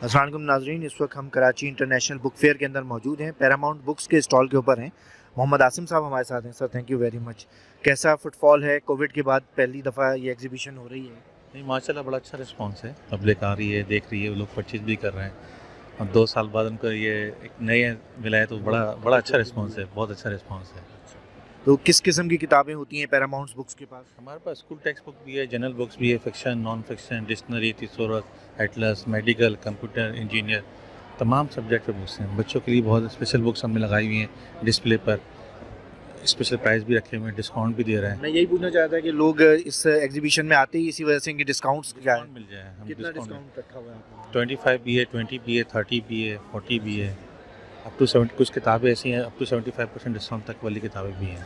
अस्सलाम वालेकुम नाज़रीन, इस वक्त हम कराची इंटरनेशनल बुक फेयर के अंदर मौजूद हैं। पैरामाउंट बुक्स के स्टॉल के ऊपर हैं। मोहम्मद आसिम साहब हमारे साथ हैं। Sir, thank you very much. कैसा फुटफॉल है? कोविड के बाद पहली दफ़ा ये एग्जीबिशन हो रही है। नहीं, माशाल्लाह बड़ा अच्छा रिस्पांस है। पब्लिक आ रही है, देख रही है, वो लोग परचेज़ भी कर रहे हैं और 2 साल बाद उनको ये एक नए मिला है तो बड़ा बड़ा अच्छा रिस्पांस है, बहुत अच्छा रिस्पांस है। तो किस किस्म की किताबें होती हैं पैरामाउंट बुक्स के पास? हमारे पास स्कूल टेक्स्ट बुक भी है, जनरल बुक्स भी है, fiction, non fiction, dictionary, thesaurus, Atlas, medical, computer, engineer, तमाम सब्जेक्ट के बुक्स हैं। बच्चों के लिए बहुत स्पेशल बुक्स हमने लगाई हुई हैं डिस्प्ले पर, स्पेशल प्राइस भी रखे हुए हैं, डिस्काउंट भी दे रहे हैं। मैं यही पूछना चाहता था कि लोग इस एग्जीबिशन में आते ही इसी वजह से इनके डिस्काउंट्स क्या है? डिस्काउंट मिल जाए, हम कितना डिस्काउंट डिस्काउंट रखा हुआ है आपने? 25 भी है, 20 भी है, 30 भी है, 40 भी है, अप टू 70। कुछ किताबें ऐसी हैं अप टू 75% डिस्काउंट तक वाली किताबें भी हैं।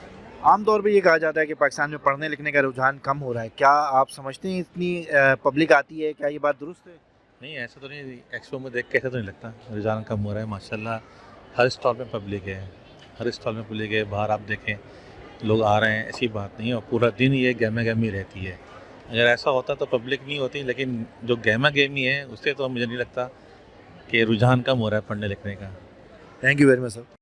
आमतौर पे ये कहा जाता है कि पाकिस्तान में पढ़ने लिखने का रुझान कम हो रहा है। क्या आप समझते हैं इतनी पब्लिक आती है? क्या ये बात दुरुस्त है? नहीं, ऐसा तो नहीं, एक्सपो में देख के ऐसा तो नहीं लगता रुझान कम हो रहा है। माशाल्लाह हर स्टॉल में पब्लिक है, हर स्टॉल में पब्लिक है। बाहर आप देखें लोग आ रहे हैं, ऐसी बात नहीं है, और पूरा दिन ये गहमा गहमी रहती है। अगर ऐसा होता तो पब्लिक नहीं होती, लेकिन जो गहमा गहमी है उससे तो मुझे नहीं लगता कि रुझान कम हो रहा है पढ़ने लिखने का। Thank you very much sir.